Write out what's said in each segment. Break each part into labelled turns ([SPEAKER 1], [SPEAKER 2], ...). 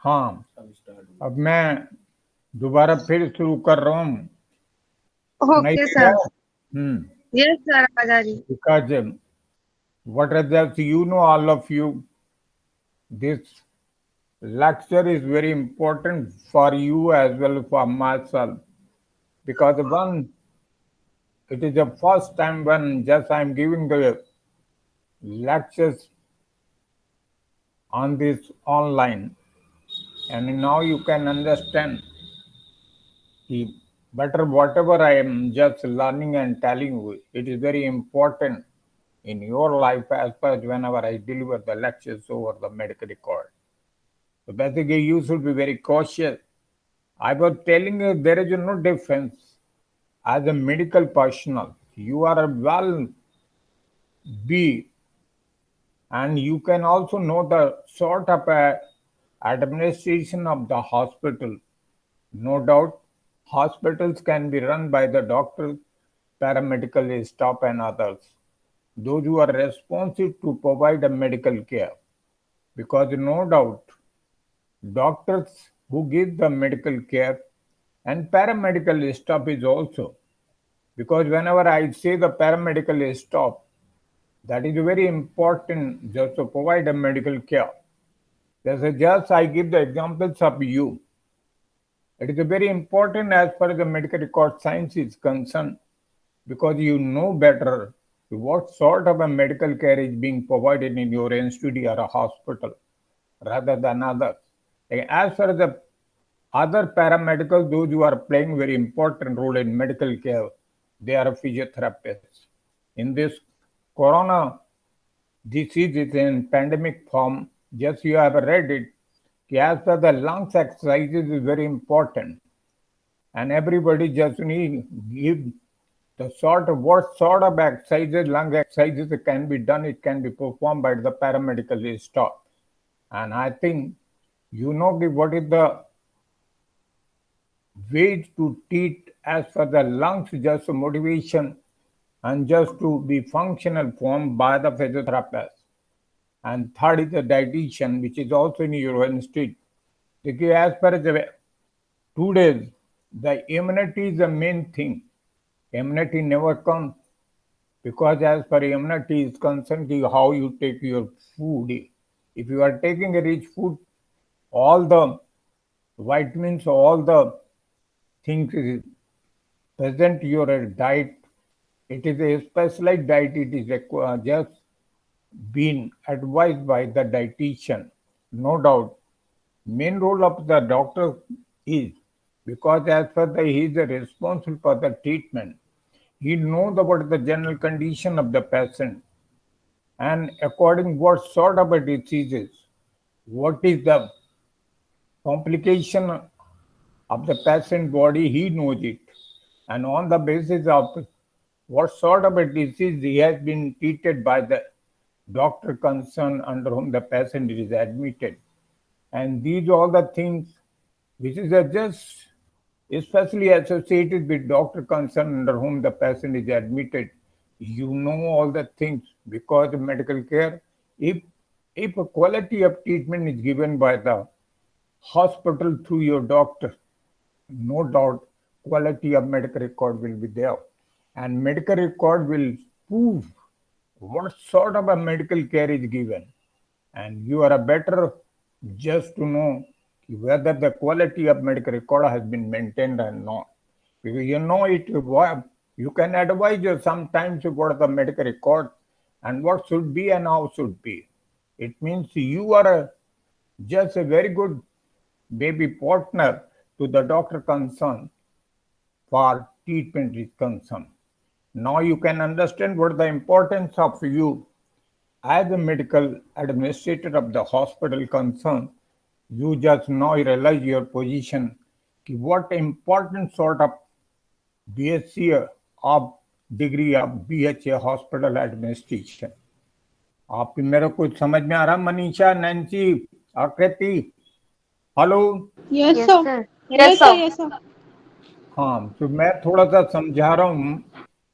[SPEAKER 1] हाँ, अब मैं दोबारा फिर शुरू कर रहा हूँ। सुनाई
[SPEAKER 2] ओके
[SPEAKER 1] दे रहा
[SPEAKER 2] सर।
[SPEAKER 1] है?
[SPEAKER 2] यस सर, आवाज आ रही।
[SPEAKER 1] Because what is that, all of you, this lecture is very important for you as well for myself. Because one, it is the first time when just I'm giving the lectures on this online, and now you can understand the better whatever I am just learning and telling you. It is very important in your life as far as whenever I deliver the lectures over the medical record. So basically, you should be very cautious. I was telling you there is no difference as a medical personnel. You are a well be, and you can also know the sort of administration of the hospital. No doubt, hospitals can be run by the doctors, paramedical staff, and others. Those who are responsive to provide a medical care. Because no doubt, doctors who give the medical care and paramedical staff is also. Because whenever I say the paramedical staff, that is very important just to provide a medical care. Just I give the examples of you. It is very important as far as the medical record science is concerned because you know better what sort of a medical care is being provided in your institute or a hospital rather than others. As far as the other paramedical, those who are playing very important role in medical care, they are physiotherapists. In this corona disease is in pandemic form, just you have read it, as per the lungs exercises is very important. And everybody just need give the sort of what sort of exercises, lung exercises can be done, it can be performed by the paramedical staff. And I think you know what is the ways to treat as for the lungs, just motivation and just to be functional formed by the physiotherapist. And third is the dietitian, which is also in your institute. Because as per the 2 days, the immunity is the main thing. Immunity never comes because as per immunity is concerned, how you take your food. If you are taking a rich food, all the vitamins, all the things is present your diet. It is a specialized diet. It is just been advised by the dietitian. No doubt, main role of the doctor is because as per the he is responsible for the treatment. He knows about the general condition of the patient and according what sort of a diseases, what is the complication of the patient body, he knows it. And on the basis of what sort of a disease he has been treated by the doctor concerned under whom the patient is admitted. And these are all the things which is just especially associated with doctor concerned under whom the patient is admitted. You know all the things because medical care, if if a quality of treatment is given by the hospital through your doctor, no doubt quality of medical record will be there. And medical record will prove what sort of a medical care is given. And you are a better just to know whether the quality of medical record has been maintained or not. Because you know it, you can advise you sometimes what the medical record and what should be and how should be. It means you are just a very good baby partner to the doctor concerned for treatment is concerned. Now you can understand what the importance of you as a medical administrator of the hospital concerned. You just now realize your position. What important sort of BSc of degree of BHA hospital administration. आप मेरे को समझ में आ रहा Manisha Nancy आकृति hello
[SPEAKER 3] Yes,
[SPEAKER 2] Yes
[SPEAKER 3] sir.
[SPEAKER 2] sir.
[SPEAKER 3] Yes, sir. Yes, sir.
[SPEAKER 1] हाँ तो मैं थोड़ा सा समझा रहा हूँ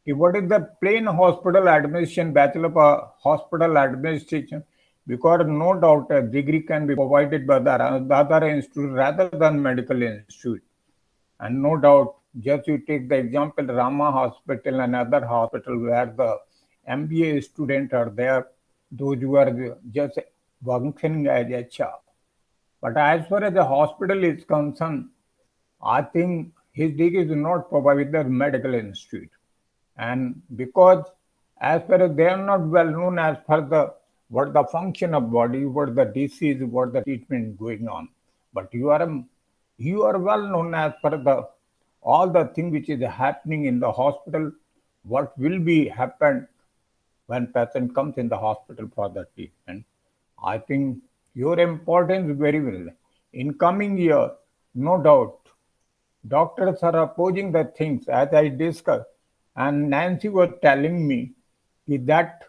[SPEAKER 1] कि what is the plain hospital administration bachelor of hospital administration because no doubt a degree can be provided by the other institute rather than medical institute. And no doubt, just you take the example Rama Hospital and other hospital where the MBA students are there, those who are just functioning as HR. But as far as the hospital is concerned, I think his degree is not provided by the medical institute. And because as far as they are not well known as per the what the function of body, what the disease, what the treatment going on. But you are well known as per the all the thing which is happening in the hospital, what will be happened when patient comes in the hospital for the treatment. I think your importance very well. In coming year, no doubt, doctors are opposing the things as I discussed. And Nancy was telling me that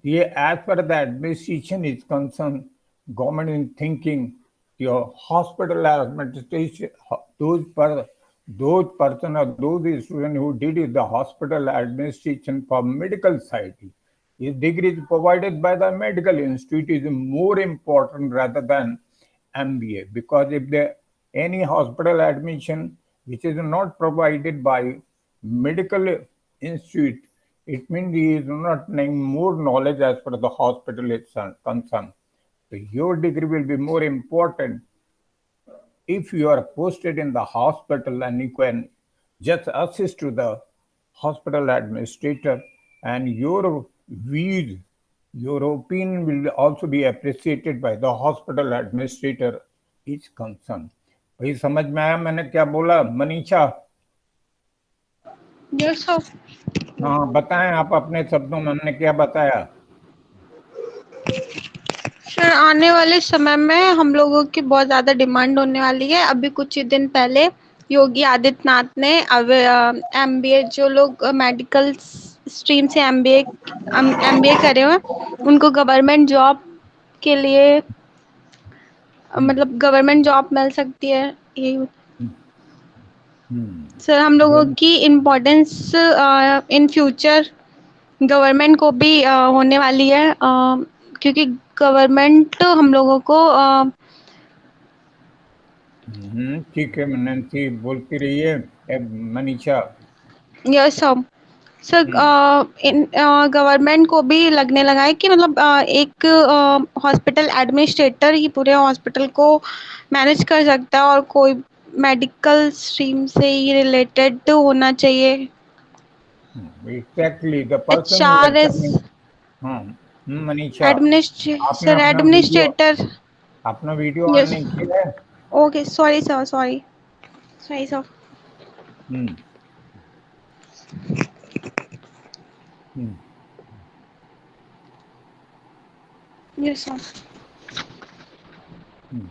[SPEAKER 1] as far as the administration is concerned, government is thinking your hospital administration, those person or those students who did the hospital administration for medical side, his degree is provided by the medical institute is more important rather than MBA, because if the any hospital admission which is not provided by medical institute, it means he is not having more knowledge as per the hospital is concerned. So your degree will be more important if you are posted in the hospital and you can just assist to the hospital administrator, and your views, your opinion will also be appreciated by the hospital administrator is concerned. भाई समझ में आया मैंने क्या बोला Manisha?
[SPEAKER 3] Yes, sir.
[SPEAKER 1] हाँ बताएं आप अपने शब्दों में हमने क्या बताया.
[SPEAKER 3] सर आने वाले समय में हम लोगों की बहुत ज़्यादा डिमांड होने वाली है। अभी कुछ ही दिन पहले योगी आदित्यनाथ ने MBA जो लोग मेडिकल स्ट्रीम से MBA करे हुए उनको गवर्नमेंट जॉब के लिए मतलब गवर्नमेंट जॉब मिल सकती है। यही सर हम लोगों की इम्पोर्टेंस इन फ्यूचर गवर्नमेंट को भी होने वाली है, क्योंकि गवर्नमेंट हम लोगों को
[SPEAKER 1] ठीक है नैन्सी बोलती रहिए. मनीषा.
[SPEAKER 3] यस सर गवर्नमेंट को भी लगने लगा है कि मतलब एक हॉस्पिटल एडमिनिस्ट्रेटर ही पूरे हॉस्पिटल को मैनेज कर सकता है और कोई मेडिकल स्ट्रीम से ही रिलेटेड होना चाहिए.
[SPEAKER 1] Exactly the person who
[SPEAKER 3] HR
[SPEAKER 1] are
[SPEAKER 3] is
[SPEAKER 1] coming. हाँ. मनीषा, आपने
[SPEAKER 3] सर
[SPEAKER 1] अपना वीडियो
[SPEAKER 3] एडमिनिस्ट्रेटर.
[SPEAKER 1] अपना वीडियो ऑन
[SPEAKER 3] यस
[SPEAKER 1] नहीं किया है.
[SPEAKER 3] Okay sorry sir sorry sir.
[SPEAKER 1] Hmm. Hmm.
[SPEAKER 3] Yes sir.
[SPEAKER 1] Hmm.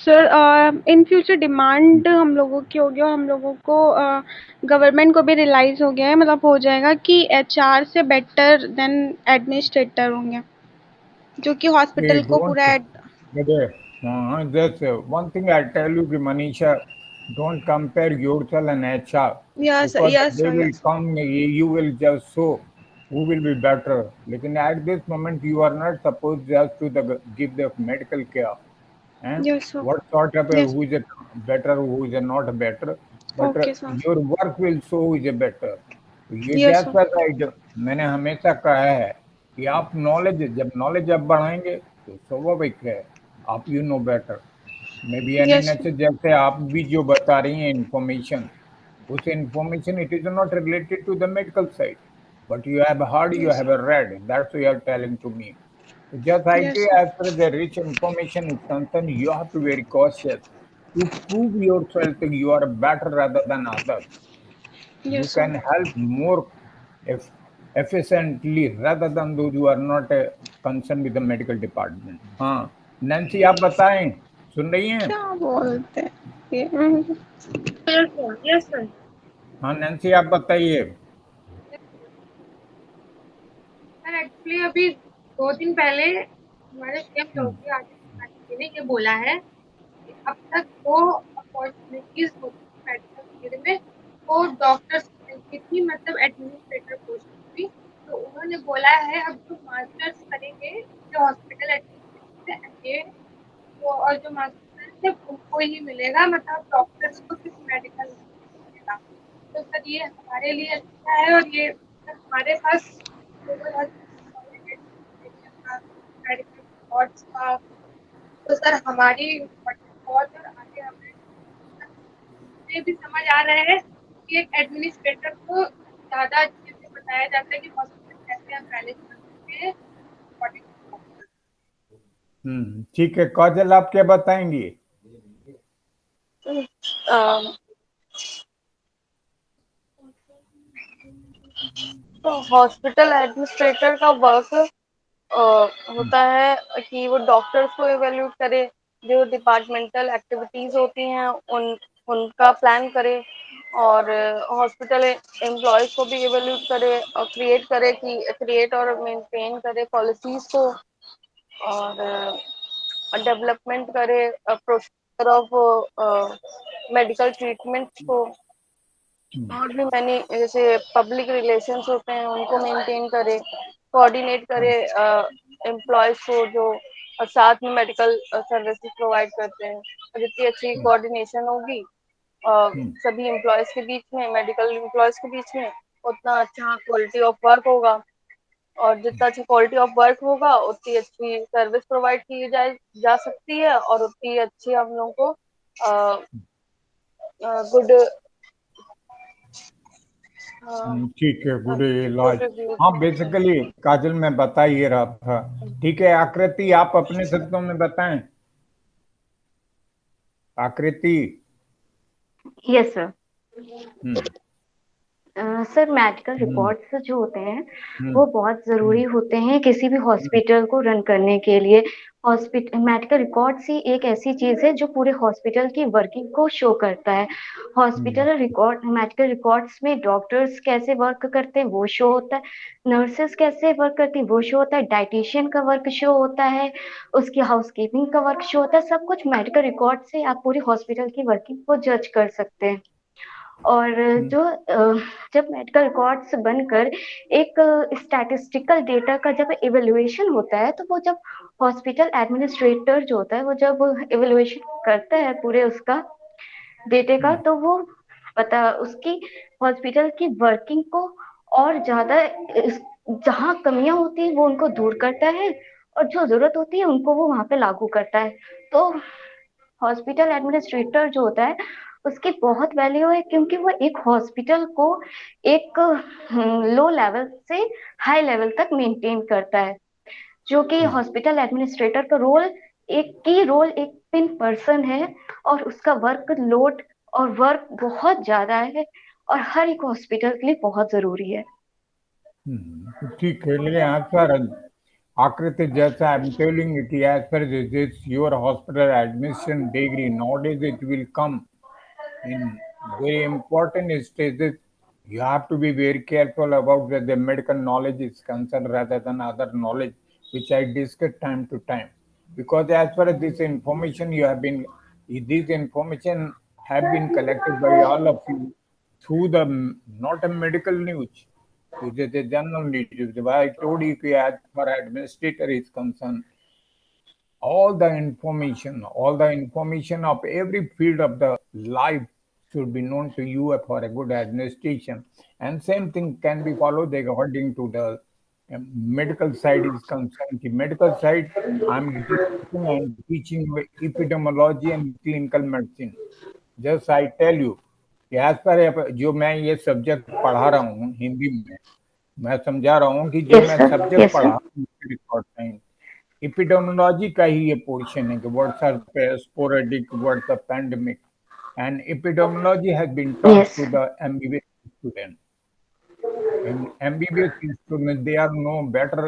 [SPEAKER 3] Sir in future demand हम लोगों की होगी और हम लोगों को गवर्नमेंट को भी रियलाइज हो गया है, मतलब हो जाएगा कि HR से बेटर देन एडमिनिस्ट्रेटर होंगे जो कि
[SPEAKER 1] They
[SPEAKER 3] हॉस्पिटल को
[SPEAKER 1] don't.
[SPEAKER 3] पूरा
[SPEAKER 1] That's one thing I tell you, कि Manisha, don't compare yourself and HR,
[SPEAKER 3] yes
[SPEAKER 1] because
[SPEAKER 3] yes
[SPEAKER 1] they
[SPEAKER 3] sir
[SPEAKER 1] will
[SPEAKER 3] yes
[SPEAKER 1] come, you will just show who will be better. Lekin at this moment, you are not supposed just to give the medical care. And
[SPEAKER 3] yes sir
[SPEAKER 1] what sort of
[SPEAKER 3] yes
[SPEAKER 1] who is a better, who is a not better, but
[SPEAKER 3] okay sir
[SPEAKER 1] your work will show who is a better. तो ये
[SPEAKER 3] yes
[SPEAKER 1] जैसा
[SPEAKER 3] sir
[SPEAKER 1] right मैंने हमेशा कहा है कि आप knowledge जब नॉलेज आप बढ़ाएंगे तो स्वाभाविक है आप you know better. Maybe any
[SPEAKER 3] yes
[SPEAKER 1] nature जैसे आप भी जो बता रही हैं इंफॉर्मेशन, उस information it is not related to the medical side, but you have heard, you
[SPEAKER 3] yes
[SPEAKER 1] have read, that's what you are telling to me. Just like
[SPEAKER 3] yes
[SPEAKER 1] as far as the rich information is concerned, you have to be very cautious to prove yourself that you are better rather than others. You
[SPEAKER 3] yes sir.
[SPEAKER 1] can help more eff- efficiently rather than those who are not concerned with the medical department. हाँ Nancy आप बताएं, सुन रही हैं?
[SPEAKER 3] क्या बोलते हैं ये?
[SPEAKER 2] Yes, sir. Yes, sir.
[SPEAKER 1] हाँ नैन्सी आप बताइए.
[SPEAKER 2] सर एक्चुअली अभी 2 दिन पहले हमारे सीएम योगी आदित्यनाथ जी ने ये बोला है कि अब तक 2 अपॉर्चुनिटीज होती मेडिकल फील्ड में, वो डॉक्टर्स की थी, मतलब एडमिनिस्ट्रेटर पोस्ट की थी, तो उन्होंने बोला है अब जो मास्टर्स करेंगे जो हॉस्पिटल एडमिनिस्ट्रेशन से एमबीए, तो और जो मास्टर्स सिर्फ उनको ही मिलेगा, मतलब डॉक्टर्स को सिर्फ मेडिकल मिलेगा। तो सर ये हमारे लिए अच्छा है, और ये सर हमारे पास ग्लोबल हेल्थ एडमिनिस्ट्रेशन का, मेडिकल रिकॉर्ड्स का, तो सर हमारी बहुत, और आगे हमें ये भी समझ आ रहा है कि एक एडमिनिस्ट्रेटर को ज़्यादा अच्छे से बताया जाता है कि हॉस्पिटल कैसे हम मैनेज कर सकते हैं according to doctor।
[SPEAKER 1] ठीक है, काजल आप क्या बताएंगी?
[SPEAKER 4] तो हॉस्पिटल एडमिनिस्ट्रेटर का वर्क होता है कि वो डॉक्टर्स को इवेल्यूट करे, जो डिपार्टमेंटल एक्टिविटीज होती हैं उनका प्लान करे, और हॉस्पिटल एम्प्लॉयज को भी इवेल्यूट करे और क्रिएट और मेंटेन करे पॉलिसीज को, और डेवलपमेंट करे प्रोसीजर ऑफ मेडिकल ट्रीटमेंट को, और भी मैंने जैसे पब्लिक रिलेशंस होते हैं उनको मेंटेन करे, कोऑर्डिनेट करे एम्प्लॉयज को जो साथ में मेडिकल सर्विसेज प्रोवाइड करते हैं। और जितनी अच्छी कोऑर्डिनेशन होगी सभी एम्प्लॉयज के बीच में, मेडिकल एम्प्लॉयज के बीच में, उतना अच्छा क्वालिटी ऑफ वर्क होगा, और जितना अच्छा क्वालिटी ऑफ वर्क होगा उतनी अच्छी सर्विस प्रोवाइड की जा सकती है, और उतनी अच्छी हम लोग को गुड
[SPEAKER 1] ठीक है, गुड इलाज।
[SPEAKER 4] रिव्यूज
[SPEAKER 1] हाँ,
[SPEAKER 4] मिलते हैं।
[SPEAKER 1] बेसिकली काजल मैं बता ही रहा था। ठीक है, आकृति आप अपने शब्दों में बताएं। Aakriti.
[SPEAKER 5] Yes sir.
[SPEAKER 1] Hmm
[SPEAKER 5] sir medical
[SPEAKER 1] hmm
[SPEAKER 5] records जो होते हैं
[SPEAKER 1] हम्म
[SPEAKER 5] वो बहुत ज़रूरी
[SPEAKER 1] हम्म
[SPEAKER 5] होते हैं किसी भी
[SPEAKER 1] हम्म
[SPEAKER 5] हॉस्पिटल को रन करने के लिए। हॉस्पिटल मेडिकल रिकॉर्ड्स ही एक ऐसी चीज़ है जो पूरे हॉस्पिटल की वर्किंग को शो करता है।
[SPEAKER 1] हम्म
[SPEAKER 5] हॉस्पिटल रिकॉर्ड मेडिकल रिकॉर्ड्स में डॉक्टर्स कैसे वर्क करते हैं वो शो होता है, नर्सेस कैसे वर्क करती हैं वो शो होता है, डाइटिशियन का वर्क शो होता है, उसकी हाउसकीपिंग का वर्क शो होता है। सब कुछ मेडिकल रिकॉर्ड से आप पूरी हॉस्पिटल की वर्किंग को जज कर सकते हैं। और जो जब मेडिकल रिकॉर्ड्स बनकर एक स्टैटिस्टिकल डेटा का जब इवेल्युएशन होता है, तो वो जब हॉस्पिटल एडमिनिस्ट्रेटर जो होता है वो जब इवेल्युएशन करता है पूरे उसका डेटे का, तो वो पता उसकी हॉस्पिटल की वर्किंग को और ज्यादा जहाँ कमियां होती हैं वो उनको दूर करता है, और जो जरूरत होती है उनको वो वहां पे लागू करता है। तो हॉस्पिटल एडमिनिस्ट्रेटर जो होता है उसकी बहुत वैल्यू है, क्योंकि वो एक हॉस्पिटल को एक लो लेवल से हाई लेवल तक मेंटेन करता है। जो कि हॉस्पिटल एडमिनिस्ट्रेटर का रोल एक पिन पर्सन है, और उसका वर्क लोड और वर्क बहुत ज्यादा है, और हर एक हॉस्पिटल के लिए बहुत जरूरी है।
[SPEAKER 1] ठीक है, लेकिन आज सर आकृति जैसा आई एम टेलिंग कि as per this your hospital admission degree nowadays it will come in very important stages. You have to be very careful about where the medical knowledge is concerned rather than other knowledge, which I discuss time to time. Because as far as this information this information have been collected by all of you through the not a medical news. It is a general news. I told you as far as administrator is concerned, all the information of every field of the life should be known to you for a good administration. And same thing can be followed according to the medical side is concerned. The medical side, I'm discussing and teaching epidemiology and clinical medicine. Just I tell you कि as per जो मैं ये subject पढ़ा रहा हूँ हिंदी में, मैं समझा रहा हूँ कि जो
[SPEAKER 5] यस
[SPEAKER 1] मैं
[SPEAKER 5] सर,
[SPEAKER 1] सब्जेक्ट
[SPEAKER 5] यस
[SPEAKER 1] पढ़ा
[SPEAKER 5] सर,
[SPEAKER 1] हूँ रिकॉर्ड साइंस एपिडेमियोलॉजी का ही ये पोर्शन है कि what's are sporadic, what's the pandemic, and epidemiology has been taught
[SPEAKER 5] yes
[SPEAKER 1] to the MBBS student. In MBBS students, they are know better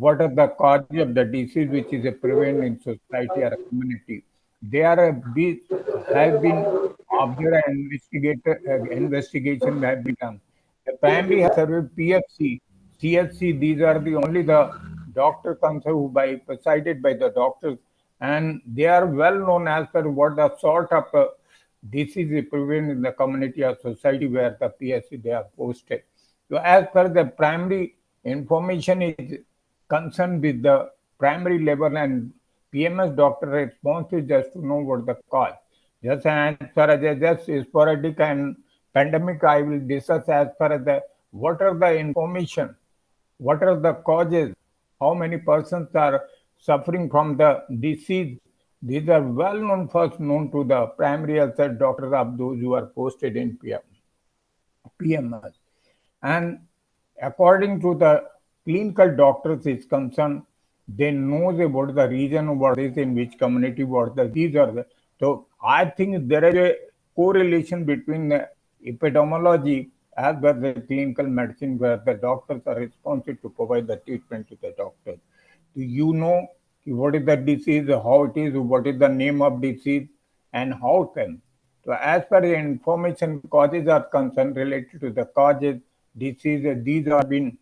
[SPEAKER 1] what are the causes of the disease which is prevalent in society or community. They are have been observed and investigation have been done. The primary health service PFC, CHC, these are the only the doctor concerned who by presided by the doctors, and they are well known as per what the sort of disease is prevalent in the community or society where the PSC they are posted. So as per the primary information is concerned with the primary level, and PMS doctor response is just to know what the cause. Just as far as just sporadic and pandemic, I will discuss as far as the what are the information, what are the causes, how many persons are suffering from the disease. These are well known, first known to the primary health doctors of those who are posted in PMS. And according to the clinical doctors is concerned, they know about the region, what is in which community, what the these are the. So I think there is a correlation between the epidemiology as well as the clinical medicine, where the doctors are responsible to provide the treatment to the doctors. Do you know what is the disease, how it is, what is the name of disease, and how can? So as per the information causes are concerned related to the causes, diseases, these are been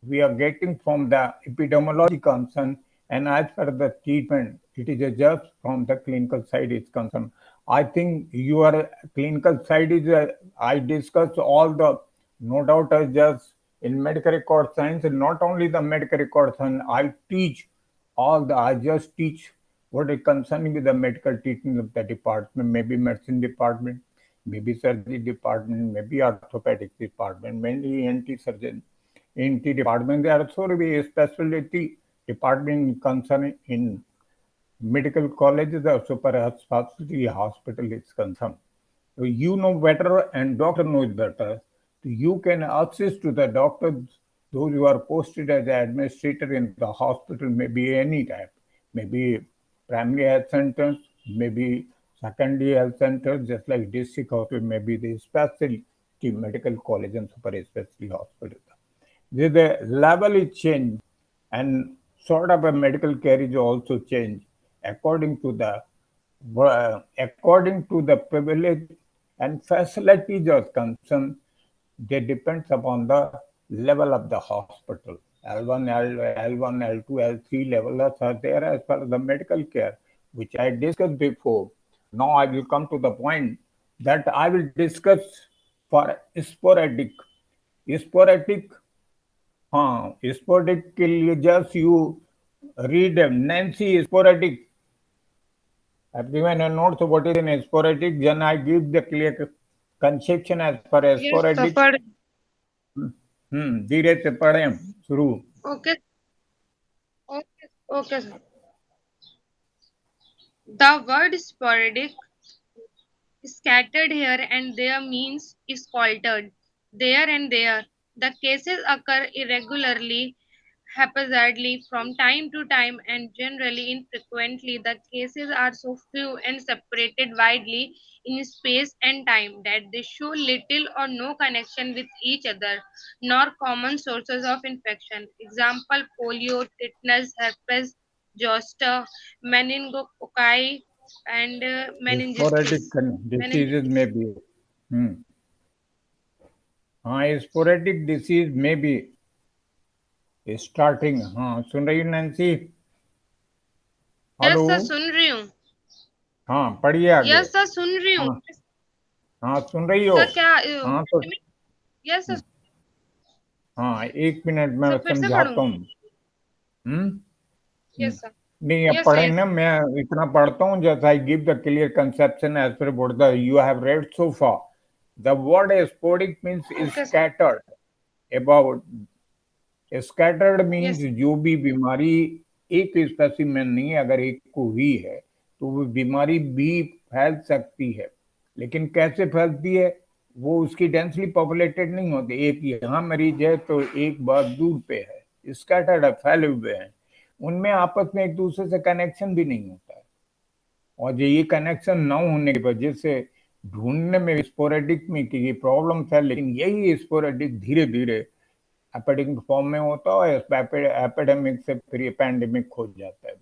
[SPEAKER 1] we are getting from the epidemiology concern, and as per the treatment, it is just from the clinical side is concerned. I think your clinical side is, I discuss all the, no doubt, I just in medical record science, and not only the medical record science, I teach all the, I just teach what is concerning with the medical treatment of the department, maybe medicine department, maybe surgery department, maybe orthopedic department, mainly ENT surgeon ENT department. There also be a specialty department concerned in medical colleges or super specialty hospital is concerned. So you know better and doctor knows better. So you can assist to the doctors, those who are posted as administrator in the hospital, maybe any type, maybe primary health centers, maybe secondary health centers, just like district hospital, maybe the specialty medical college and super specialty hospital. The level is changed, and sort of a medical care is also changed according to the privilege and facilities are concerned. They depends upon the level of the hospital. L1, L1, L2, L3 levels are there as per the medical care, which I discussed before. Now I will come to the point that I will discuss for sporadic. Sporadic, हाँ, sporadic के लिए just you read Nancy sporadic. I've given a note of what is an sporadic. Then I give the clear conception as far as
[SPEAKER 2] Yes,
[SPEAKER 1] sporadic.
[SPEAKER 2] suffered.
[SPEAKER 1] धीरे से पढ़े शुरू.
[SPEAKER 2] Okay. Okay. Okay, sir. The word sporadic, scattered here and there, means is altered there and there. The cases occur irregularly, haphazardly, from time to time, and generally infrequently. The cases are so few and separated widely in space and time that they show little or no connection with each other, nor common sources of infection. Example: polio, tetanus, herpes zoster, meningococci, and
[SPEAKER 1] Sporadic
[SPEAKER 2] meningitis.
[SPEAKER 1] diseases
[SPEAKER 2] Meningitis.
[SPEAKER 1] may be. Hmm. हाँ, sporadic disease may be starting. हाँ, सुन रही हो Nancy?
[SPEAKER 2] Yes
[SPEAKER 1] hello.
[SPEAKER 2] Sir, सुन रही हूँ.
[SPEAKER 1] हाँ, पढ़िए आगे.
[SPEAKER 2] Yes sir, सुन रही हूँ.
[SPEAKER 1] हाँ, हाँ, सुन रही हो?
[SPEAKER 2] सर क्या
[SPEAKER 1] हाँ तो
[SPEAKER 2] यस सर.
[SPEAKER 1] हाँ, एक मिनट में
[SPEAKER 2] सर फिर से
[SPEAKER 1] समझाता
[SPEAKER 2] पढ़ूँ?
[SPEAKER 1] हूँ. हम्म
[SPEAKER 2] यस सर.
[SPEAKER 1] नहीं, अब
[SPEAKER 2] Yes,
[SPEAKER 1] पढ़े
[SPEAKER 2] yes.
[SPEAKER 1] ना, मैं इतना पढ़ता हूँ just I give the clear conception as per what the you have read so far. The word sporadic means
[SPEAKER 2] Okay, sir.
[SPEAKER 1] Scattered about. Scattered means
[SPEAKER 2] Yes.
[SPEAKER 1] जो भी बीमारी एक स्पेसिमेन नहीं है, अगर एक को हुई है तो वो बीमारी भी फैल सकती है. लेकिन कैसे फैलती है, वो उसकी डेंसली पॉपुलेटेड नहीं होती. एक यहाँ मरीज है तो एक बहुत दूर पे है, स्कैटर्ड है, फैले हुए हैं. उनमें आपस में एक दूसरे से कनेक्शन भी नहीं होता है, और ये कनेक्शन न होने की वजह से ढूंढने में स्पोरेडिक में कि ये प्रॉब्लम है. लेकिन यही स्पोरेडिक धीरे धीरे एपिडेमिक फॉर्म में होता है, एपिडेमिक से फिर पैंडेमिक हो जाता है.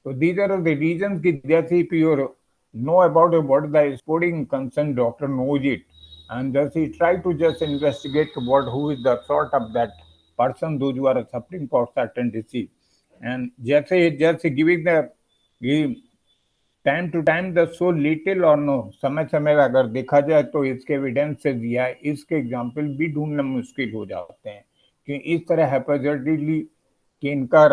[SPEAKER 1] So these are the reasons that just if you know about what the sporting concern, doctor knows it, and just he try to just investigate who is the sort of that person, those who are suffering for certain disease, and just giving the time to time the so little और no, समय समय अगर देखा जाए तो इसके evidences या इसके एग्जाम्पल भी ढूंढना मुश्किल हो जाते हैं कि इस तरह हेपेटाइटिस कि इनका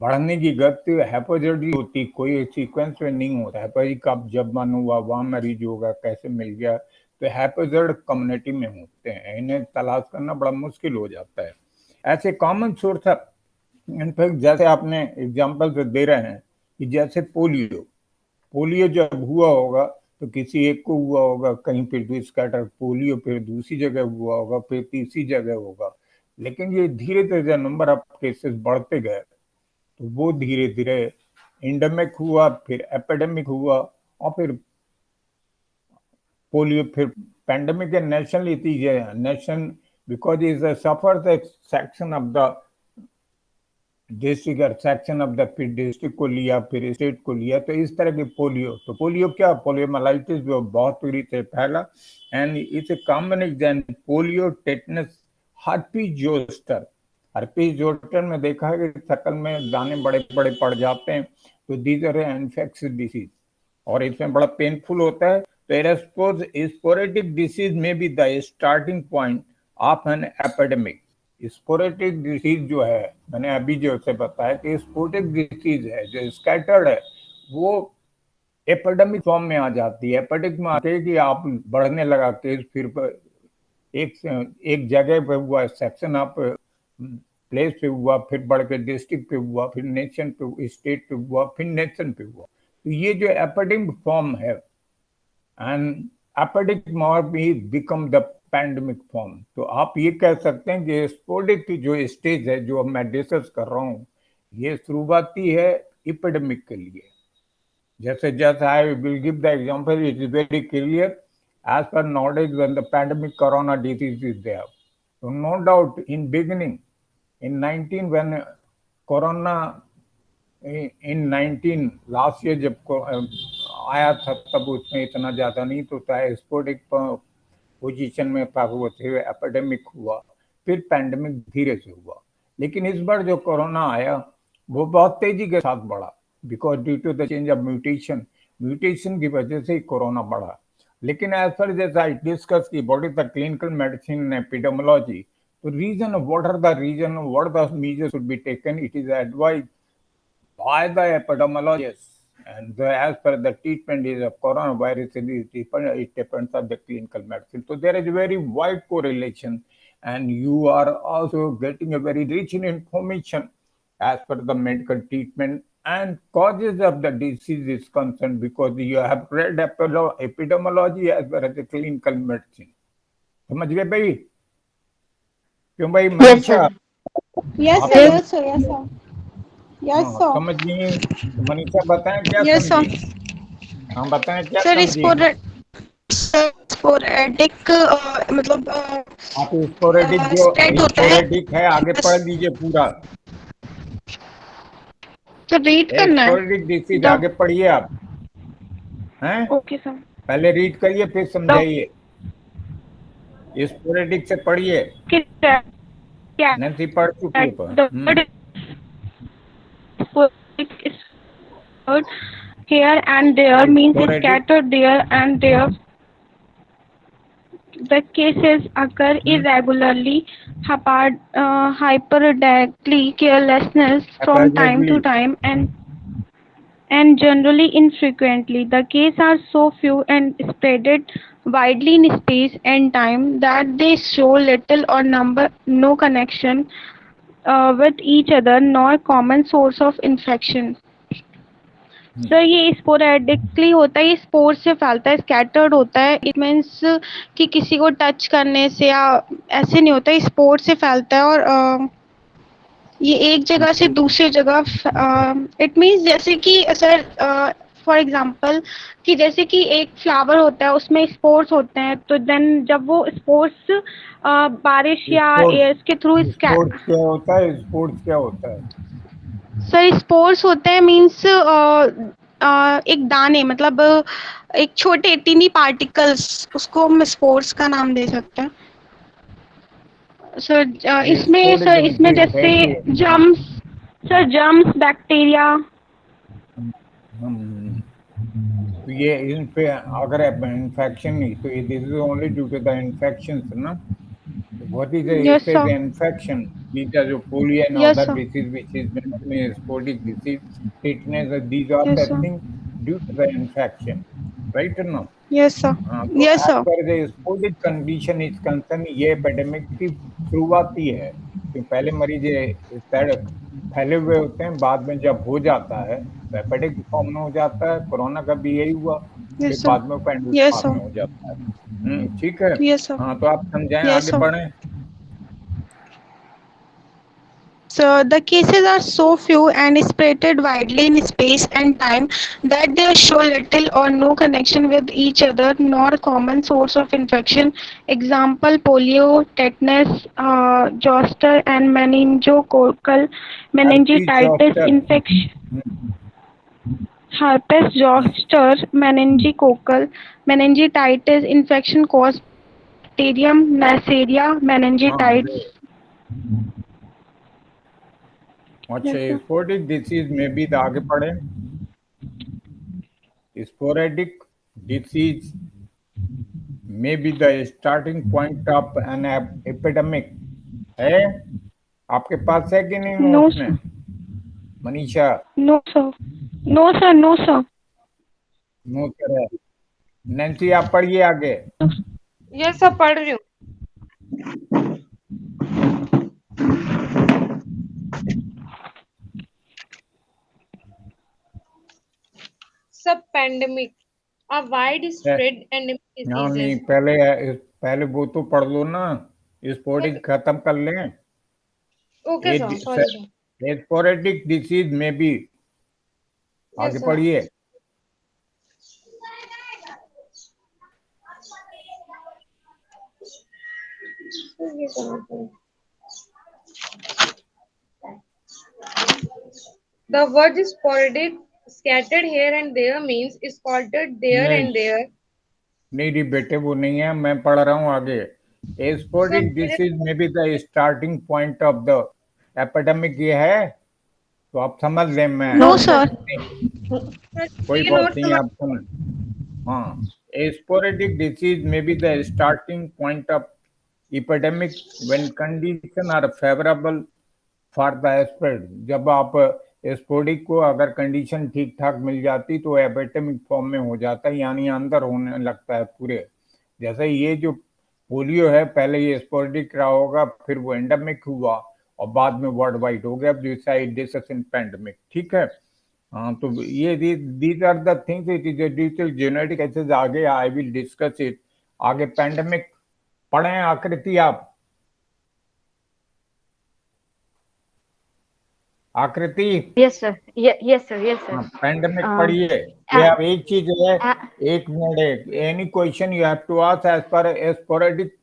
[SPEAKER 1] बढ़ने की गति हेपेटाइटिस होती, कोई एक सीक्वेंस में नहीं होता। हेपेटाइटिस कब जब मन हुआ वहां मरीज होगा, कैसे मिल गया, तो हेपेटाइटिस कम्युनिटी में होते हैं, इन्हें तलाश करना बड़ा मुश्किल हो जाता है। ऐसे कॉमन सोर्स है, इनफैक्ट जैसे आपने एग्जाम्पल से दे रहे हैं कि जैसे पोलियो, पोलियो जब हुआ होगा तो किसी एक को हुआ होगा, कहीं फिर स्कैटर पोलियो, फिर दूसरी जगह हुआ होगा, फिर तीसरी जगह होगा, लेकिन ये धीरे धीरे नंबर ऑफ केसेस बढ़ते गए तो वो धीरे धीरे एंडेमिक हुआ, फिर एपिडेमिक हुआ, और फिर पोलियो, फिर pandemic and national nation because is suffer the section of the district, section of the फिर डिस्ट्रिक्ट को लिया, फिर स्टेट को लिया, तो इस तरह की पोलियो, तो पोलियो क्या, पोलियोमाइलाइटिस जो बहुत बुरी से फैला, and it's a common example polio, tetanus, herpes zoster. Herpes zoster में देखा है कि शक्ल में दाने बड़े बड़े पड़ जाते हैं, तो दीज आर इन्फेक्शियस डिसीज और इसमें बड़ा पेनफुल होता है। तो स्पोरेटिक डिसीज में be the starting point of an epidemic. Sporadic disease जो है, मैंने अभी जो से बताया कि स्पोरेटिक डिसीज है जो स्कैटर्ड है, वो एपिडेमिक फॉर्म में आ जाती है। एपिडेमिक में आते हैं कि आप बढ़ने लगा केस, फिर एक जगह पे हुआ, सेक्शन ऑफ प्लेस पे हुआ, फिर बढ़ के डिस्ट्रिक्ट पे हुआ, फिर नेशन पे, स्टेट पे हुआ, फिर नेशन पे हुआ। तो ये जो एपिडेमिक फॉर्म है, and epidemic form become the pandemic form. तो आप ये कह सकते हैं कि स्पोरेटिक की जो स्टेज है जो मैं डिस्कस कर रहा हूँ, ये शुरुआती है एपिडेमिक के लिए। जैसे जैसे I will give the example, it is very clear as per nowadays when the pandemic corona disease is there. So no doubt in beginning in 19 when corona in 19 last year जब आया था तब उसमें इतना ज्यादा नहीं तो था, स्पोर्टिक पोजीशन में था, वो थे, एपिडेमिक हुआ, फिर पैंडेमिक धीरे से हुआ। लेकिन इस बार जो कोरोना आया वो बहुत तेजी के साथ बढ़ा, because due to the change of mutation की वजह से कोरोना बढ़ा। लेकिन एज पर जैसे आई डिस्कस की what is the clinical medicine and epidemiology, तो reason what are the reason, what the measures should be taken, it is advised by the epidemiologists, and as per the treatment is of coronavirus, it depends on the clinical medicine. So there is a very wide correlation, and you are also getting a very rich in information as per the medical treatment and causes of the disease is concerned, because you have read epidemiology as well as the clinical medicine. समझ गए भाई? क्यों भाई Manisha?
[SPEAKER 3] Yes, sir. Yes, sir. Yes, sir. Yes, sir.
[SPEAKER 1] समझ गए? मनीषा बताएं क्या
[SPEAKER 3] Yes, sir.
[SPEAKER 1] समझी? हाँ बताएं क्या
[SPEAKER 3] Sir,
[SPEAKER 1] समझी?
[SPEAKER 3] स्पोरेडिक मतलब
[SPEAKER 1] आप स्पोरेडिक जो
[SPEAKER 3] spread होता है।
[SPEAKER 1] स्पोरेडिक है आगे पढ़ लीजिए पूरा।
[SPEAKER 3] तो रीड करना है।
[SPEAKER 1] स्पोरेडिक डिसीज आगे पढ़िए आप, हैं?
[SPEAKER 3] Okay sir.
[SPEAKER 1] पहले रीड करिए फिर समझाइए। स्पोरेडिक से पढ़िए।
[SPEAKER 3] क्या?
[SPEAKER 1] नैन्सी पढ़ चुकी है पर।
[SPEAKER 2] Here and there means scattered there and there. The cases occur irregularly, hyperadically, carelessness from time to time, and generally infrequently. The cases are so few and spreaded widely in space and time that they show little or no connection with each other nor common source of infection. Sir ये स्पोरेडिकली होता है, ये spore से फैलता है, scattered होता है। It means कि किसी को टच करने से या ऐसे नहीं होता है, स्पोर से फैलता है। और ये एक जगह से दूसरी जगह, इट मीन्स जैसे कि सर फॉर एग्जांपल कि जैसे कि एक फ्लावर होता है उसमें स्पोर्स होते हैं, तो देन जब वो स्पोर्स बारिश या एयर के थ्रू
[SPEAKER 1] स्पोर्ट्स क्या होता है? स्पोर्ट्स क्या होता है
[SPEAKER 3] सर? स्पोर्स होते हैं मीन्स एक दाने, मतलब एक छोटे टीनी पार्टिकल्स, उसको हम स्पोर्स का नाम दे सकते हैं सर। इसमें जैसे जर्म्स बैक्टीरिया।
[SPEAKER 1] तो ये इन पे अगर इन्फेक्शन नहीं तो ये this is only due to the infection ना. What is a
[SPEAKER 3] Yes,
[SPEAKER 1] stage
[SPEAKER 3] sir.
[SPEAKER 1] infection? These are the polio and
[SPEAKER 3] Yes,
[SPEAKER 1] other
[SPEAKER 3] sir.
[SPEAKER 1] disease which is mentioned in sporadic disease, tetanus. These are
[SPEAKER 3] Yes,
[SPEAKER 1] the
[SPEAKER 3] sir.
[SPEAKER 1] things due to the infection, right or no?
[SPEAKER 3] Yes, sir.
[SPEAKER 1] तो
[SPEAKER 3] Yes,
[SPEAKER 1] as
[SPEAKER 3] sir.
[SPEAKER 1] per the sporadic condition is concerned, ये epidemic की शुरुआत ही है. कि पहले मरीज फैले हुए होते हैं, बाद में जब हो जाता है तो एपिडेमिक फॉर्म में हो जाता है. कोरोना का भी यही हुआ, फिर
[SPEAKER 3] Yes, sir.
[SPEAKER 1] बाद में पैंडेमिक
[SPEAKER 3] Yes,
[SPEAKER 1] फॉर्म
[SPEAKER 3] sir.
[SPEAKER 1] में हो जाता है. ठीक है.
[SPEAKER 3] Yes, sir.
[SPEAKER 1] हाँ, तो आप समझाएं,
[SPEAKER 3] Yes,
[SPEAKER 1] आगे
[SPEAKER 3] sir.
[SPEAKER 1] बढ़ें.
[SPEAKER 3] So the cases are so few and spread widely in space and time that they show little or no connection with each other nor common source of infection. Example: polio, tetanus, zoster, and meningococcal
[SPEAKER 1] herpes
[SPEAKER 3] meningitis
[SPEAKER 1] zoster.
[SPEAKER 3] infection. Herpes zoster, meningococcal meningitis infection cause bacterium Neisseria
[SPEAKER 1] हाँ,
[SPEAKER 3] meningitis.
[SPEAKER 1] अच्छा.
[SPEAKER 3] Yes, sir.
[SPEAKER 1] Sporadic disease में भी तो आगे पढ़े. Sporadic disease may be the starting point of an epidemic. है, आपके पास है कि नहीं
[SPEAKER 3] No,
[SPEAKER 1] नोट
[SPEAKER 3] sir.
[SPEAKER 1] में, Manisha?
[SPEAKER 3] No, sir. No, sir. No, sir.
[SPEAKER 1] No sir है. नैन्सी, आप पढ़िए आगे.
[SPEAKER 2] ये सब पढ़ रही हूँ. सब पैंडेमिक a widespread endemic
[SPEAKER 1] हाँ, नहीं,
[SPEAKER 2] diseases.
[SPEAKER 1] पहले वो तो पढ़ लो ना. स्पोरेडिक खत्म कर लें.
[SPEAKER 2] Okay, sir. Sorry, sir.
[SPEAKER 1] Sporadic disease में भी आगे
[SPEAKER 2] Yes, sir.
[SPEAKER 1] पढ़िए.
[SPEAKER 2] The word sporadic, scattered here and there, means spotted there
[SPEAKER 1] नहीं,
[SPEAKER 2] and there.
[SPEAKER 1] नहीं री बेटे, वो नहीं है, मैं पढ़ रहा हूँ आगे.
[SPEAKER 2] Sir,
[SPEAKER 1] स्पोरेडिक डिसीज में भी the starting point of the epidemic ये है, तो आप समझ लें. मैं
[SPEAKER 3] No, sir.
[SPEAKER 1] कोई बात नहीं, आप सुन. हाँ, स्पोरेडिक डिसीज में भी the starting point of epidemic when condition are favourable for the spread. जब आप स्पोरेडिक को अगर कंडीशन ठीक ठाक मिल जाती तो एपिडेमिक फॉर्म में हो जाता है, यानी अंदर होने लगता है पूरे. जैसे ये जो पोलियो है, पहले ये स्पोरेडिक रहा होगा, फिर वो एंडेमिक हुआ और बाद में वर्ल्ड वाइड हो गया. This in pandemic. ठीक है. हाँ, तो ये these are the things. It is digital genetic assess. आगे आई विल डिस्कस इट. आगे पेंडेमिक पढ़ें. आकृति, आप आकृति.
[SPEAKER 5] Yes, sir. Yes, sir. Yes, sir.
[SPEAKER 1] Pandemic
[SPEAKER 5] Um,
[SPEAKER 1] पढ़िए. ये अब एक चीज है, एक minute. Any question you have to ask as per sporadic.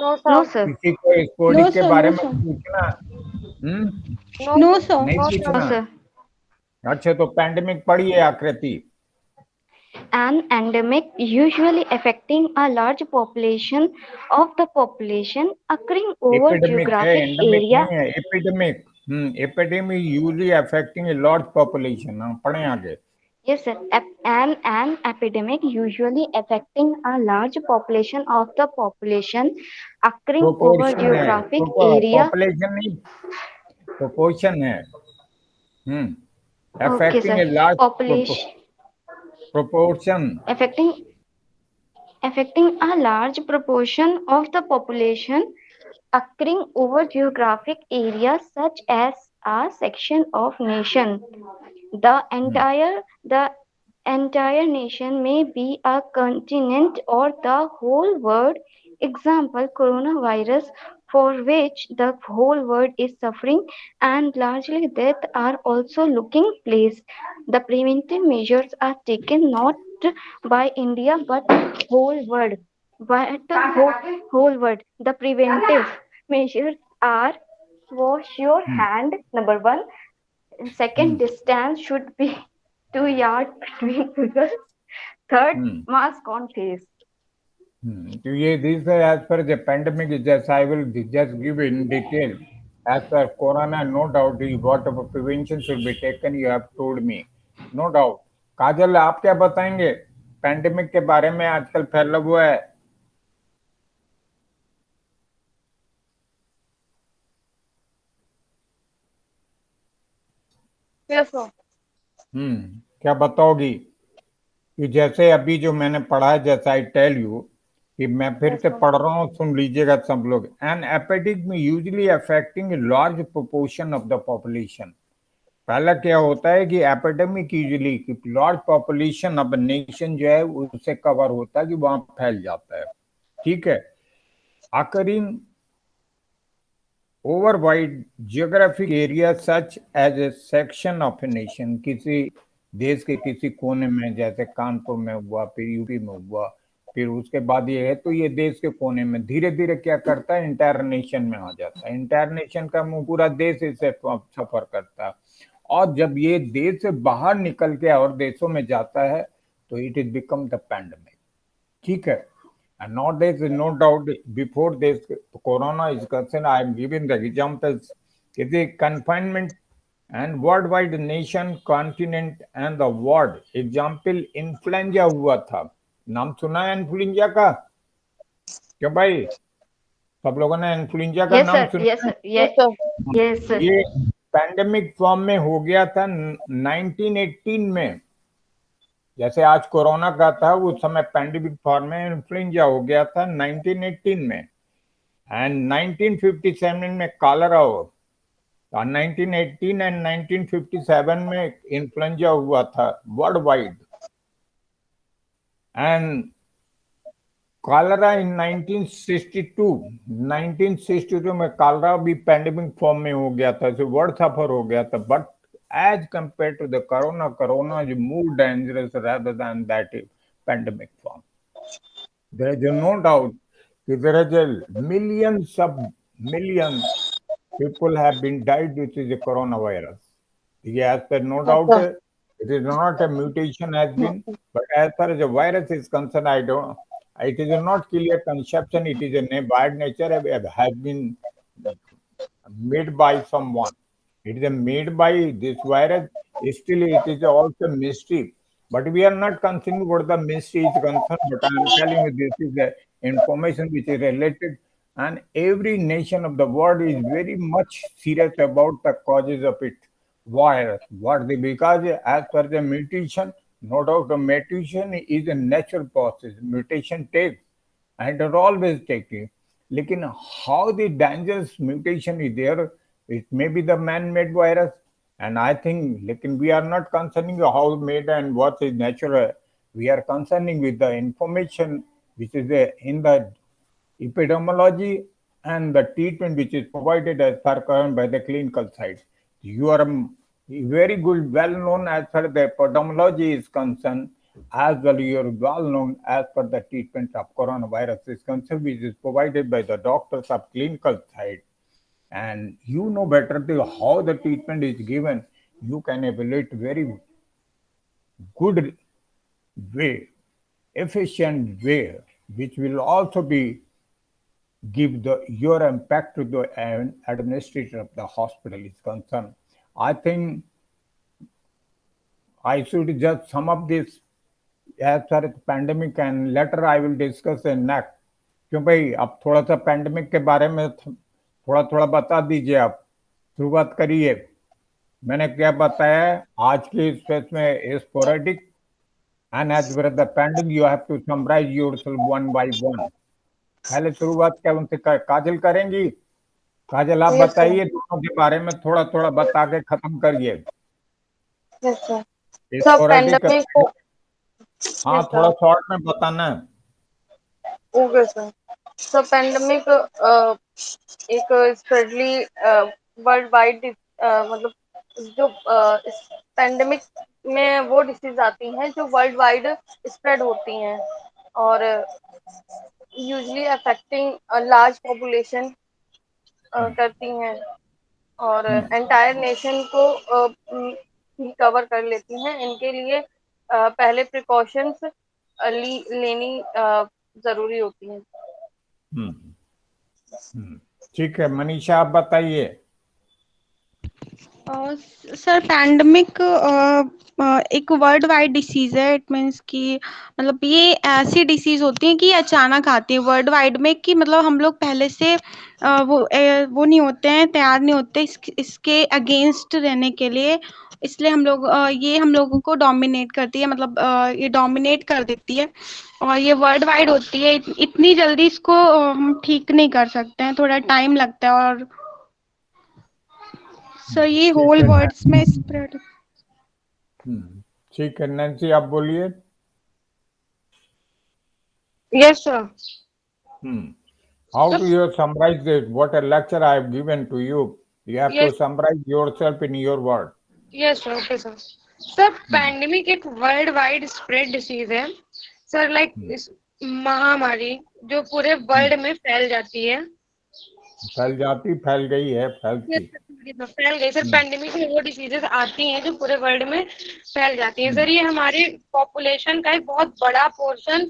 [SPEAKER 2] no, sir.
[SPEAKER 5] No, sir.
[SPEAKER 1] किसी को स्पोरेडिक
[SPEAKER 3] No,
[SPEAKER 1] के
[SPEAKER 3] sir,
[SPEAKER 1] बारे
[SPEAKER 3] no,
[SPEAKER 1] में
[SPEAKER 3] sir.
[SPEAKER 1] पूछना.
[SPEAKER 3] No, sir.
[SPEAKER 1] नहीं
[SPEAKER 2] No, sir.
[SPEAKER 5] No,
[SPEAKER 1] पूछना.
[SPEAKER 5] sir.
[SPEAKER 1] अच्छा, तो पेंडेमिक पढ़िए आकृति.
[SPEAKER 5] An endemic usually affecting a large population of the population occurring over
[SPEAKER 1] epidemic है,
[SPEAKER 5] geographic
[SPEAKER 1] एंडेमिक
[SPEAKER 5] area.
[SPEAKER 1] नहीं है. Epidemic. Epidemic usually affecting a large population. हाँ, पढ़ें आगे.
[SPEAKER 5] Yes, sir. An epidemic usually affecting a large population of the population occurring over
[SPEAKER 1] proportion है,
[SPEAKER 5] geographic area.
[SPEAKER 1] Population नहीं, proportion है.
[SPEAKER 5] Okay,
[SPEAKER 1] affecting A
[SPEAKER 5] sir.
[SPEAKER 1] Large
[SPEAKER 5] Population
[SPEAKER 1] proportion.
[SPEAKER 5] affecting a large proportion of the population occurring over geographic areas such as a section of nation. The entire nation may be a continent or the whole world. Example: coronavirus, for which the whole world is suffering and largely death are also taking place. The preventive measures are taken not by India but whole world. But whole world. The preventive measures are: wash your hand, number one. Second, distance should be 2 yards between people. Third, mask on face.
[SPEAKER 1] So these are as per the pandemic. Just I will just give in detail. As per corona, no doubt, whatever prevention should be taken, you have told me. No doubt. काजल, आप क्या बताएंगे pandemic के बारे में? आजकल फैला हुआ है।
[SPEAKER 4] Yes sir.
[SPEAKER 1] क्या बताओगी कि जैसे अभी जो मैंने पढ़ा है, जैसा आई टेल यू, कि मैं फिर
[SPEAKER 4] यस
[SPEAKER 1] से
[SPEAKER 4] सर।
[SPEAKER 1] पढ़ रहा हूँ, सुन लीजिएगा सब लोग। एन एपिडेमिक में usually affecting large proportion of the population. पहला क्या होता है कि epidemic usually large population of nation जो है उससे कवर होता है, कि वहां फैल जाता है। ठीक है। occurring over wide geographic area such as a section of a nation, किसी देश के किसी कोने में, जैसे कानपुर में हुआ, फिर यूपी में हुआ, फिर उसके बाद ये है तो ये देश के कोने में धीरे धीरे क्या करता है, इंटायर नेशन में आ जाता है। इंटायर नेशन का मुंह पूरा देश इससे सफर करता है। और जब ये देश से बाहर निकल के और देशों में जाता है तो it is become the pandemic. ठीक है। And nowadays, no doubt, before this corona is concerned, I am giving the examples. Is the confinement and worldwide nation, continent and the world. Example, influenza हुआ था। नाम सुना है influenza का? क्यों भाई, सब लोगों ने इन्फ्लुएंजा का
[SPEAKER 5] यस
[SPEAKER 1] नाम
[SPEAKER 5] सर, यस
[SPEAKER 1] सुना है?
[SPEAKER 5] Sir,
[SPEAKER 4] yes sir.
[SPEAKER 5] Yes sir.
[SPEAKER 1] ये पैंडेमिक फॉर्म में हो गया था 1918 में। जैसे आज कोरोना का था, उस समय पैंडेमिक फॉर्म में इन्फ्लुएंजा हो गया था 1918 में। एंड 1957 में कॉलरा हो, और 1918 एंड 1957 में इन्फ्लुएंजा हुआ था वर्ल्ड वाइड। एंड कॉलरा इन 1962 में कॉलरा भी पैंडेमिक फॉर्म में हो गया था, जो वर्ल्ड सफर हो गया था। But as compare to the corona is more dangerous rather than that pandemic form. There is no doubt that there is a millions people have been died due to the coronavirus. Yes, there no
[SPEAKER 4] yes
[SPEAKER 1] doubt
[SPEAKER 4] sir.
[SPEAKER 1] it is not a mutation has been, but as far as the virus is concerned, I don't. It is not clear conception. It is a bad nature has been made by someone. It is made by this virus. Still, it is also mystery. But we are not concerned what the mystery is concerned. But I am telling you, this is the information which is related, and every nation of the world is very much serious about the causes of it. Virus, what the because as per the mutation, no doubt the mutation is a natural process. Mutation takes and are always taking. लेकिन how the dangerous mutation is there, it may be the man-made virus, and I think लेकिन we are not concerning how made and what is natural. We are concerning with the information which is in the epidemiology and the treatment which is provided as per current by the clinical side. You are very good, well known as far as the epidemiology is concerned, as well you are well known as per the treatment of coronavirus is concerned, which is provided by the doctors of clinical side. And you know better how the treatment is given. You can evaluate very good way, efficient way, which will also be give the your impact to the administrator of the hospital is concerned. I think I should just sum up this as far as pandemic, and later I will discuss the next. क्यों भाई, आप थोड़ा सा pandemic के बारे में थोड़ा थोड़ा बता दीजिए। आप शुरुआत करिए। मैंने क्या बताया है आज के स्पेस में sporadic, and as well the pending you have to summarise yourself one by one. पहले शुरुआत क्या उनसे काजल करेंगी? काजल, आप
[SPEAKER 4] यस सर।
[SPEAKER 1] बताइए, दोनों के बारे में थोड़ा थोड़ा बता के खत्म करिए।
[SPEAKER 4] Yes sir. सब
[SPEAKER 1] स्पोरेडिक,
[SPEAKER 4] पैंडेमिक को।
[SPEAKER 1] हाँ,
[SPEAKER 4] यस
[SPEAKER 1] थोड़ा
[SPEAKER 4] सर।
[SPEAKER 1] शॉर्ट में बताना है।
[SPEAKER 4] Okay sir. सब पैंडेमिक एक स्प्रेडली वर्ल्ड वाइड मतलब जो इस पैंडेमिक में वो डिसीज आती हैं जो वर्ल्ड वाइड स्प्रेड होती हैं और यूजली अफेक्टिंग लार्ज पॉपुलेशन करती हैं और एंटायर नेशन को ही कवर कर लेती हैं। इनके लिए पहले प्रिकॉशंस लेनी जरूरी होती है।
[SPEAKER 1] ठीक है, मनीषा आप बताइए।
[SPEAKER 3] सर पैंडमिक एक वर्ल्ड वाइड डिसीज है। इट मीन्स कि मतलब ये ऐसी डिसीज होती है कि ये अचानक आती है वर्ल्ड वाइड में, कि मतलब हम लोग पहले से वो नहीं होते हैं, तैयार नहीं होते इसके अगेंस्ट रहने के लिए। इसलिए ये हम लोगों को डोमिनेट करती है, मतलब ये डोमिनेट कर देती है और ये वर्ल्ड वाइड होती है। इतनी जल्दी इसको हम ठीक नहीं कर सकते हैं, थोड़ा टाइम लगता है। और सर ये
[SPEAKER 1] ठीक
[SPEAKER 3] होल
[SPEAKER 1] है
[SPEAKER 3] वर्ड्स में स्प्रेड।
[SPEAKER 1] ठीक है नैन्सी, आप बोलिए।
[SPEAKER 2] Yes, sir.
[SPEAKER 1] How
[SPEAKER 2] So,
[SPEAKER 1] do you summarize this? What a lecture I have given to you. You have to
[SPEAKER 2] yes,
[SPEAKER 1] summarize yourself in your word.
[SPEAKER 2] yes, sir. Okay, sir. Sir pandemic एक world wide spread disease है sir, like इस महामारी जो पूरे world में फैल जाती है।
[SPEAKER 1] फैल जाती, फैल गई है, फैलती।
[SPEAKER 2] फैल गई सर। पैंडेमिक में वो डिसीजेस आती हैं जो पूरे वर्ल्ड में फैल जाती हैं सर। ये हमारे पॉपुलेशन का एक बहुत बड़ा पोर्शन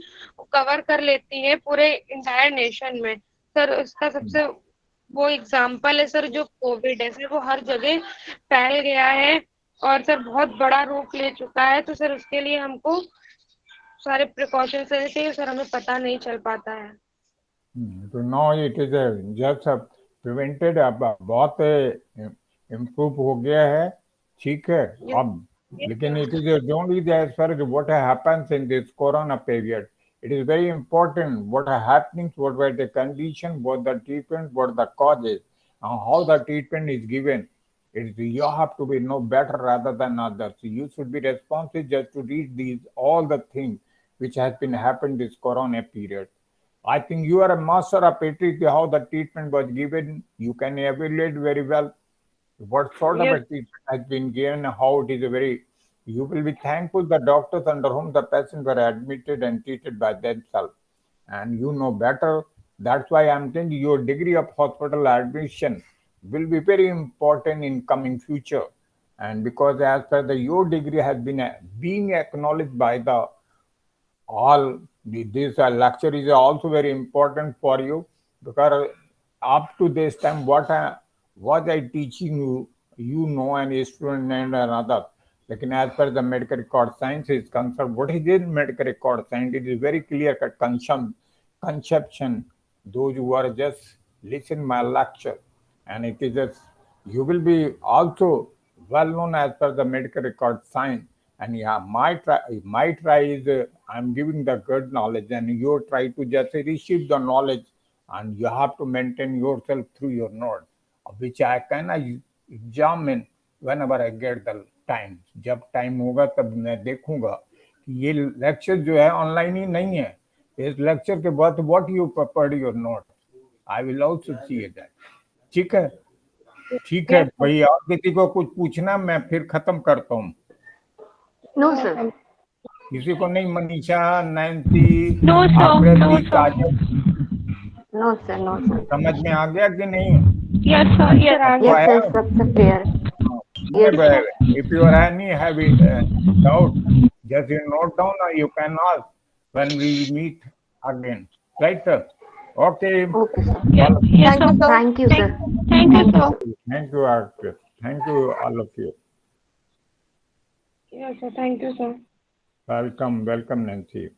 [SPEAKER 2] कवर कर लेती है पूरे इंटायर नेशन में सर। इसका सबसे वो एग्जाम्पल है सर जो कोविड है सर, वो हर जगह फैल गया है और सर बहुत बड़ा रूप ले चुका है। तो सर उसके लिए हमको सारे प्रिकॉशंस लेने चाहिए सर, हमें पता नहीं चल पाता है।
[SPEAKER 1] तो now it is just prevented, अब बहुत इम्प्रूव हो गया है, ठीक है अब। लेकिन it is only as far as what happens in this corona period, it is very important what are happening, what were the condition, what the treatment, what the causes, and how the treatment is given. You have to be know better rather than others. You should be responsive just to read these all the things which has been happened this corona period. I think you are a master of it, how the treatment was given. You can evaluate very well what sort of a treatment has been given, how it is a very, you will be thankful the doctors under whom the patients were admitted and treated by themselves. And you know better. That's why I'm telling you, your degree of hospital admission will be very important in coming future. And because as per your degree has been being acknowledged by the all, this lecture is also very important for you, because up to this time what was I teaching you, you know, and a student and another. Lekin as per the medical record science is concerned, what is in medical record science? It is very clear cut conception. Those who are just listen my lecture, and it is just, you will be also well known as per the medical record science. And yeah, my try is I'm giving the good knowledge, and you try to just receive the knowledge, and you have to maintain yourself through your notes, which I can examine whenever I get the time. जब time होगा तब मैं देखूंगा कि ये lecture जो है online ही नहीं है। इस लेक्चर के बाद what you prepared your note, I will also see that. ठीक है, ठीक है भाई, और किसी को कुछ पूछना, मैं फिर खत्म करता हूँ।
[SPEAKER 5] नो सर,
[SPEAKER 1] किसी को नहीं? मनीषा, नैन्सी,
[SPEAKER 3] नो
[SPEAKER 1] आकृति, काजल,
[SPEAKER 5] नो सर, नो सर।
[SPEAKER 1] समझ में आ गया कि नहीं?
[SPEAKER 3] Yes sir, yes
[SPEAKER 5] yes sir, सबसे clear.
[SPEAKER 1] If you are any having doubt, just you note down or you can ask when we meet again. Right, sir? Okay.
[SPEAKER 5] Okay sir,
[SPEAKER 3] yes sir,
[SPEAKER 5] thank you sir.
[SPEAKER 3] Thank you sir.
[SPEAKER 1] Thank you, Arthur. Thank you, all of you.
[SPEAKER 2] Yes, sir. Thank you, sir.
[SPEAKER 1] Welcome, welcome, Nancy.